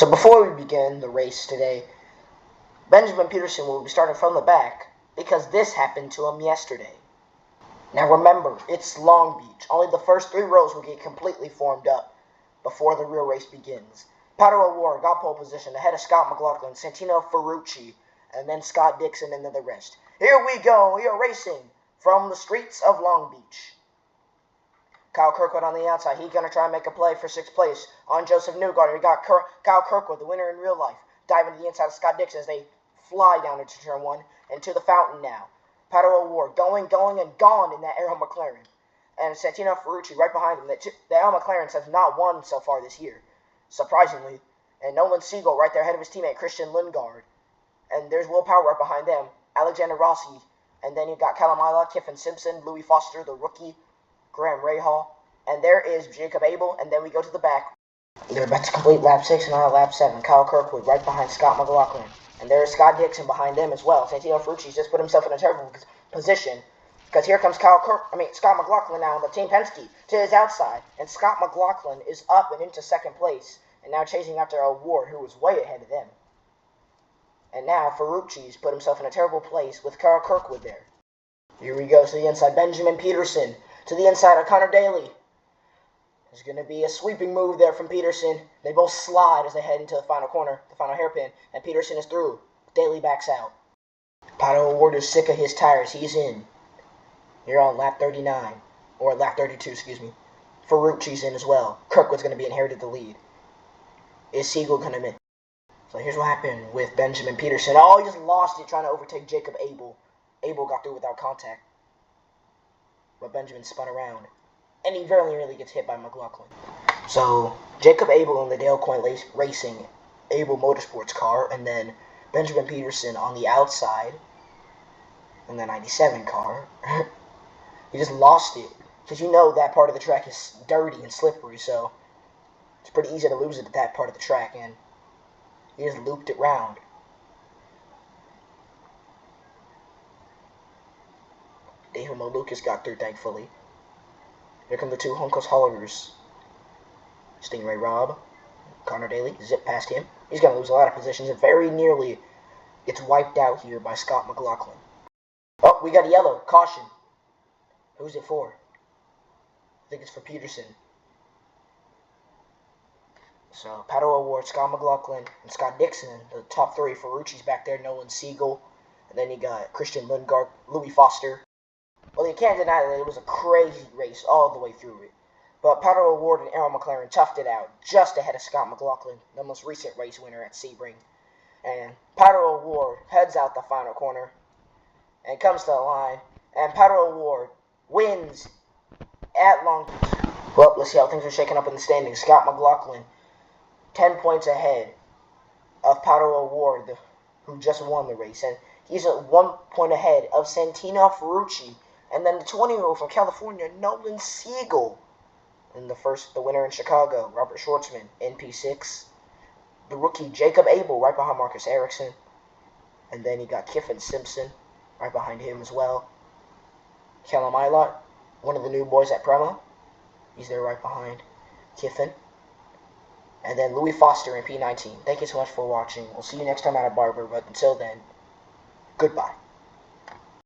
So before we begin the race today, Benjamin Peterson will be starting from the back because this happened to him yesterday. Now remember, it's Long Beach. Only the first 3 rows will get completely formed up before the real race begins. Pato O'Ward got pole position ahead of Scott McLaughlin, Santino Ferrucci, and then Scott Dixon and then the rest. Here we go. We are racing from the streets of Long Beach. Kyle Kirkwood on the outside. He's going to try and make a play for 6th place on Joseph Newgarden. We got Kyle Kirkwood, the winner in real life, diving to the inside of Scott Dixon as they fly down into turn 1 and to the fountain now. Pato O'Ward going, and gone in that Arrow McLaren. And Santino Ferrucci right behind him. The Arrow McLarens have not won so far this year, surprisingly. And Nolan Siegel right there ahead of his teammate Christian Lundgaard. And there's Will Power right behind them. Alexander Rossi. And then you've got Callum Ilott, Kiffin Simpson, Louis Foster, the rookie, Graham Rahal. And there is Jacob Abel. And then we go to the back. They're about to complete lap 6 and on lap 7. Kyle Kirkwood right behind Scott McLaughlin. And there is Scott Dixon behind them as well. Santino Ferrucci's just put himself in a terrible position because here comes Scott McLaughlin now on the Team Penske to his outside. And Scott McLaughlin is up and into 2nd place and now chasing after O'Ward, who was way ahead of them. And now Ferrucci's put himself in a terrible place with Kyle Kirkwood there. Here we go to the inside. Benjamin Peterson to the inside of Connor Daly. There's going to be a sweeping move there from Peterson. They both slide as they head into the final corner, the final hairpin, and Peterson is through. Daly backs out. Pato O'Ward is sick of his tires. He's in. Here on lap 39, or lap 32, excuse me. Ferrucci's in as well. Kirkwood's going to be inherited the lead. Is Siegel going to miss? So here's what happened with Benjamin Peterson. Oh, he just lost it trying to overtake Jacob Abel. Abel got through without contact. But Benjamin spun around. And he very nearly gets hit by McLaughlin. So, Jacob Abel in the Dale Coyne Racing Abel Motorsports car, and then Benjamin Peterson on the outside in the 97 car. He just lost it. Because you know that part of the track is dirty and slippery, so it's pretty easy to lose it at that part of the track, and he just looped it round. David Lucas got through, thankfully. Here come the 2 Hunkos Hollers. Stingray Robb, Connor Daly, zip past him. He's going to lose a lot of positions and very nearly gets wiped out here by Scott McLaughlin. Oh, we got a yellow. Caution. Who's it for? I think it's for Peterson. So, Pato O'Ward, Scott McLaughlin, and Scott Dixon, the top 3. Ferrucci's back there, Nolan Siegel. And then you got Christian Lundgaard, Louis Foster. Well, you can't deny that it was a crazy race all the way through it. But Pato O'Ward and Arrow McLaren toughed it out just ahead of Scott McLaughlin, the most recent race winner at Sebring. And Pato O'Ward heads out the final corner and comes to the line. And Pato O'Ward wins at Long Beach. Well, let's see how things are shaking up in the standings. Scott McLaughlin, 10 points ahead of Pato O'Ward, who just won the race. And he's at 1 point ahead of Santino Ferrucci. And then the 20-year-old from California, Nolan Siegel. And the winner in Chicago, Robert Schwartzman, NP6. The rookie, Jacob Abel, right behind Marcus Ericsson. And then you got Kiffin Simpson, right behind him as well. Callum Ilott, one of the new boys at Prema. He's there right behind Kiffin. And then Louis Foster in P19. Thank you so much for watching. We'll see you next time out at Barber, but until then, goodbye.